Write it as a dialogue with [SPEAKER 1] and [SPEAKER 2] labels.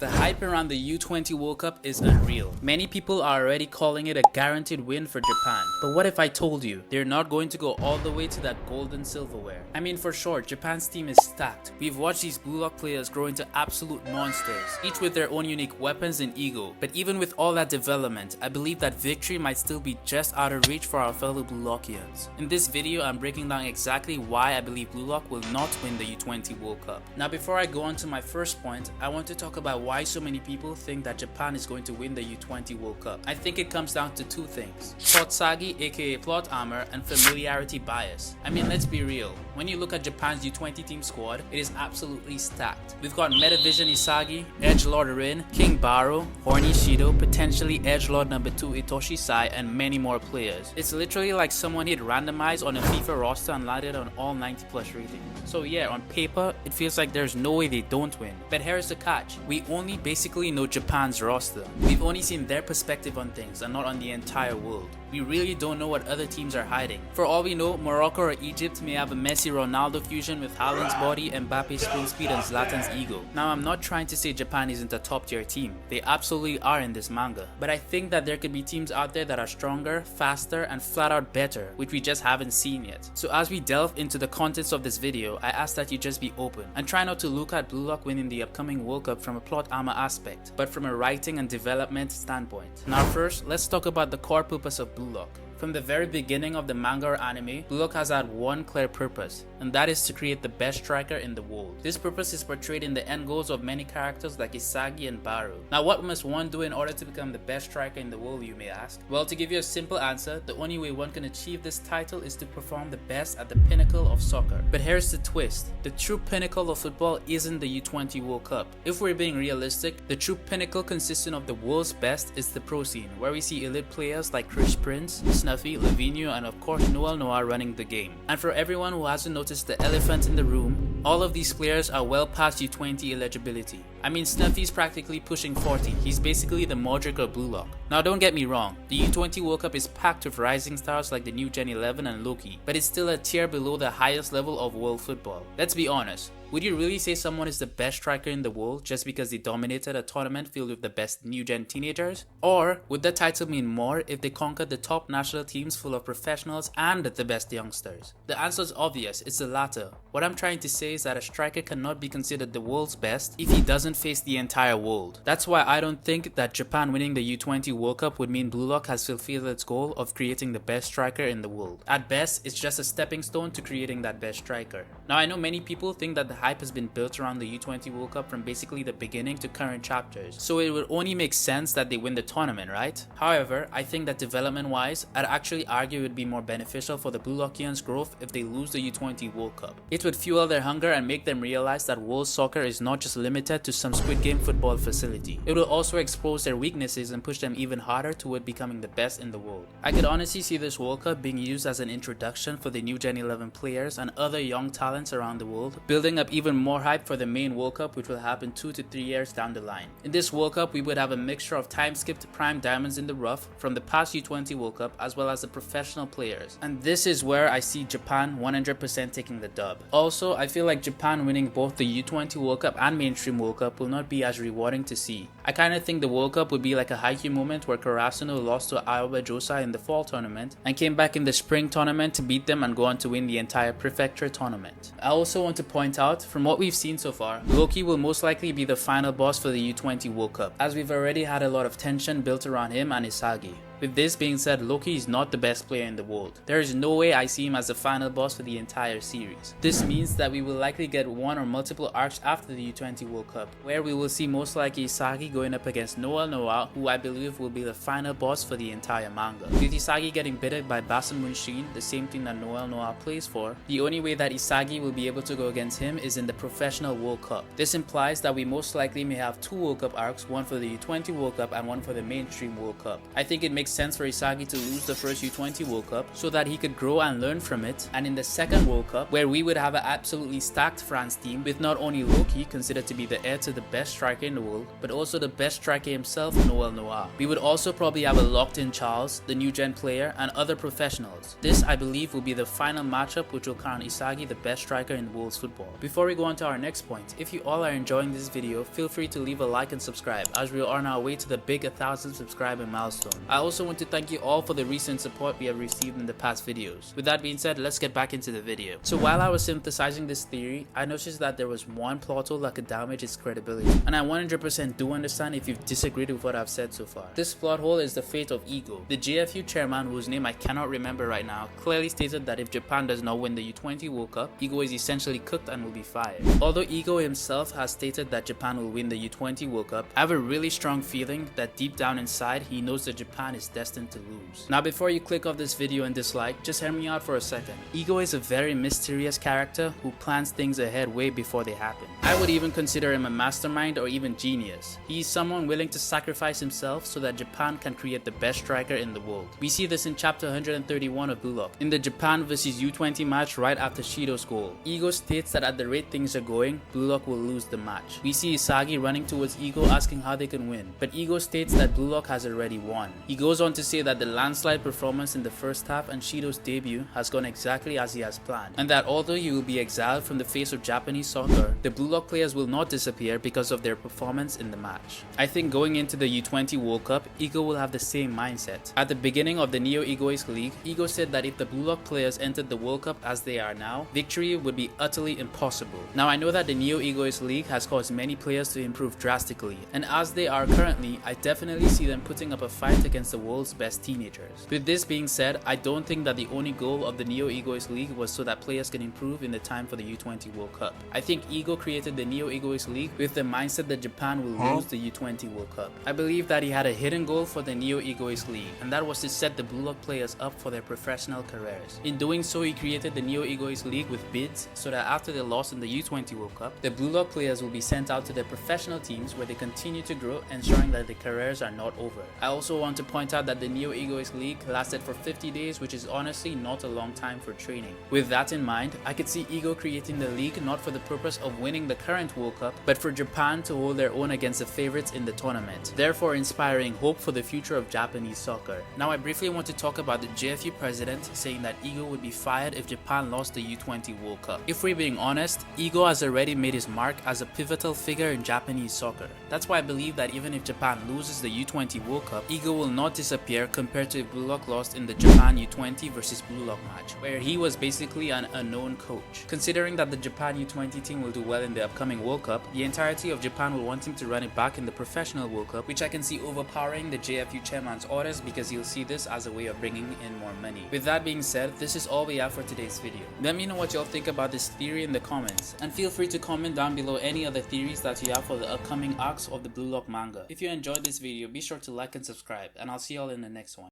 [SPEAKER 1] The hype around the U20 World Cup is unreal. Many people are already calling it a guaranteed win for Japan. But what if I told you they're not going to go all the way to that gold and silverware? I mean, for sure, Japan's team is stacked. We've watched these Blue Lock players grow into absolute monsters, each with their own unique weapons and ego. But even with all that development, I believe that victory might still be just out of reach for our fellow Blue Lockians. In this video, I'm breaking down exactly why I believe Blue Lock will not win the U20 World Cup. Now, before I go on to my first point, I want to talk about why so many people think that Japan is going to win the U20 World Cup. I think it comes down to two things: plot sagi, aka plot armor, and familiarity bias. I mean, let's be real. When you look at Japan's U20 team squad, it is absolutely stacked. We've got Metavision Isagi, Edgelord Rin, King Baro, Horny Shido, potentially Edgelord number 2 Itoshi Sai, and many more players. It's literally like someone hit randomize on a FIFA roster and landed on all 90+ rating. So yeah, on paper, it feels like there's no way they don't win. But here's the catch: we only basically know Japan's roster. We've only seen their perspective on things and not on the entire world. We really don't know what other teams are hiding. For all we know, Morocco or Egypt may have a Messi-Ronaldo fusion with Haaland's body, Mbappe's sprint speed, and Zlatan's ego. Now, I'm not trying to say Japan isn't a top-tier team. They absolutely are in this manga. But I think that there could be teams out there that are stronger, faster, and flat-out better, which we just haven't seen yet. So as we delve into the contents of this video, I ask that you just be open and try not to look at Blue Lock winning the upcoming World Cup from a plot armor aspect, but from a writing and development standpoint. Now first, let's talk about the core purpose of Blue Lock. From the very beginning of the manga or anime, Blue Lock has had one clear purpose, and that is to create the best striker in the world. This purpose is portrayed in the end goals of many characters like Isagi and Baru. Now, what must one do in order to become the best striker in the world, you may ask? Well, to give you a simple answer, the only way one can achieve this title is to perform the best at the pinnacle of soccer. But here's the twist: the true pinnacle of football isn't the U20 World Cup. If we're being realistic, the true pinnacle consisting of the world's best is the pro scene, where we see elite players like Chris Prince, Snuffy, Lavinho, and of course Noel Noir running the game. And for everyone who hasn't noticed the elephant in the room, all of these players are well past U20 eligibility. I mean, Snuffy's practically pushing 40. He's basically the Modric of Blue Lock. Now don't get me wrong, the U20 World Cup is packed with rising stars like the new Gen 11 and Loki, but it's still a tier below the highest level of world football. Let's be honest. Would you really say someone is the best striker in the world just because they dominated a tournament filled with the best new-gen teenagers? Or would the title mean more if they conquered the top national teams full of professionals and the best youngsters? The answer is obvious, it's the latter. What I'm trying to say is that a striker cannot be considered the world's best if he doesn't face the entire world. That's why I don't think that Japan winning the U20 World Cup would mean Blue Lock has fulfilled its goal of creating the best striker in the world. At best, it's just a stepping stone to creating that best striker. Now, I know many people think that the hype has been built around the U20 World Cup from basically the beginning to current chapters, so it would only make sense that they win the tournament, right? However, I think that development-wise, I'd actually argue it would be more beneficial for the Blue Lockians' growth if they lose the U20 World Cup. It would fuel their hunger and make them realize that world soccer is not just limited to some Squid Game football facility. It will also expose their weaknesses and push them even harder toward becoming the best in the world. I could honestly see this World Cup being used as an introduction for the new Gen 11 players and other young talents around the world, building up even more hype for the main World Cup, which will happen 2 to 3 years down the line. In this World Cup, we would have a mixture of time-skipped prime diamonds in the rough from the past U20 World Cup as well as the professional players. And this is where I see Japan 100% taking the dub. Also, I feel like Japan winning both the U20 World Cup and mainstream World Cup will not be as rewarding to see. I kinda think the World Cup would be like a Haikyuu moment where Karasuno lost to Iowa Josa in the fall tournament and came back in the spring tournament to beat them and go on to win the entire prefecture tournament. I also want to point out, from what we've seen so far, Loki will most likely be the final boss for the U20 World Cup, as we've already had a lot of tension built around him and Isagi. With this being said, Loki is not the best player in the world. There is no way I see him as the final boss for the entire series. This means that we will likely get one or multiple arcs after the U20 World Cup, where we will see most likely Isagi going up against Noel Noir, who I believe will be the final boss for the entire manga. With Isagi getting beaten by Basen Munshin, the same team that Noel Noir plays for, the only way that Isagi will be able to go against him is in the Professional World Cup. This implies that we most likely may have 2 World Cup arcs, one for the U20 World Cup and one for the mainstream World Cup. I think it makes makes sense for Isagi to lose the first U20 World Cup so that he could grow and learn from it, and in the second World Cup, where we would have an absolutely stacked France team with not only Loki, considered to be the heir to the best striker in the world, but also the best striker himself, Noel Noir. We would also probably have a locked-in Charles, the new gen player, and other professionals. This, I believe, will be the final matchup which will crown Isagi the best striker in world's football. Before we go on to our next point, if you all are enjoying this video, feel free to leave a like and subscribe, as we are on our way to the big 1,000 subscriber milestone. I also want to thank you all for the recent support we have received in the past videos. With that being said, let's get back into the video. So while I was synthesizing this theory, I noticed that there was one plot hole that could damage its credibility, and I 100% do understand if you've disagreed with what I've said so far. This plot hole is the fate of Ego. The JFU chairman, whose name I cannot remember right now, clearly stated that if Japan does not win the U20 World Cup, Ego is essentially cooked and will be fired. Although Ego himself has stated that Japan will win the U20 World Cup, I have a really strong feeling that deep down inside he knows that Japan is destined to lose. Now before you click off this video and dislike, just hear me out for a second. Ego is a very mysterious character who plans things ahead way before they happen. I would even consider him a mastermind or even genius. He is someone willing to sacrifice himself so that Japan can create the best striker in the world. We see this in chapter 131 of Blue Lock, in the Japan vs U20 match right after Shido's goal. Ego states that at the rate things are going, Blue Lock will lose the match. We see Isagi running towards Ego asking how they can win, but Ego states that Blue Lock has already won. He goes on to say that the landslide performance in the first half and Shido's debut has gone exactly as he has planned, and that although he will be exiled from the face of Japanese soccer, the Blue Lock players will not disappear because of their performance in the match. I think going into the U20 World Cup, Ego will have the same mindset. At the beginning of the Neo Egoist League, Ego said that if the Blue Lock players entered the World Cup as they are now, victory would be utterly impossible. Now I know that the Neo Egoist League has caused many players to improve drastically, and as they are currently, I definitely see them putting up a fight against the world's best teenagers. With this being said, I don't think that the only goal of the Neo Egoist League was so that players can improve in the time for the U20 World Cup. I think Ego created the Neo Egoist League with the mindset that Japan will lose the U20 World Cup. I believe that he had a hidden goal for the Neo Egoist League, and that was to set the Blue Lock players up for their professional careers. In doing so, he created the Neo Egoist League with bids so that after they lost in the U20 World Cup, the Blue Lock players will be sent out to their professional teams where they continue to grow, ensuring that their careers are not over. I also want to point out that the Neo Egoist League lasted for 50 days, which is honestly not a long time for training. With that in mind, I could see Ego creating the league not for the purpose of winning the current World Cup, but for Japan to hold their own against the favorites in the tournament, therefore inspiring hope for the future of Japanese soccer. Now I briefly want to talk about the JFU president saying that Ego would be fired if Japan lost the U20 World Cup. If we're being honest, Ego has already made his mark as a pivotal figure in Japanese soccer. That's why I believe that even if Japan loses the U20 World Cup, Ego will not disappear compared to if Blue Lock lost in the Japan U20 versus Blue Lock match, where he was basically an unknown coach. Considering that the Japan U20 team will do well in the upcoming World Cup, the entirety of Japan will want him to run it back in the professional World Cup, which I can see overpowering the JFU chairman's orders because he'll see this as a way of bringing in more money. With that being said, this is all we have for today's video. Let me know what y'all think about this theory in the comments, and feel free to comment down below any other theories that you have for the upcoming arcs of the Blue Lock manga. If you enjoyed this video, be sure to like and subscribe, and I'll see y'all in the next one.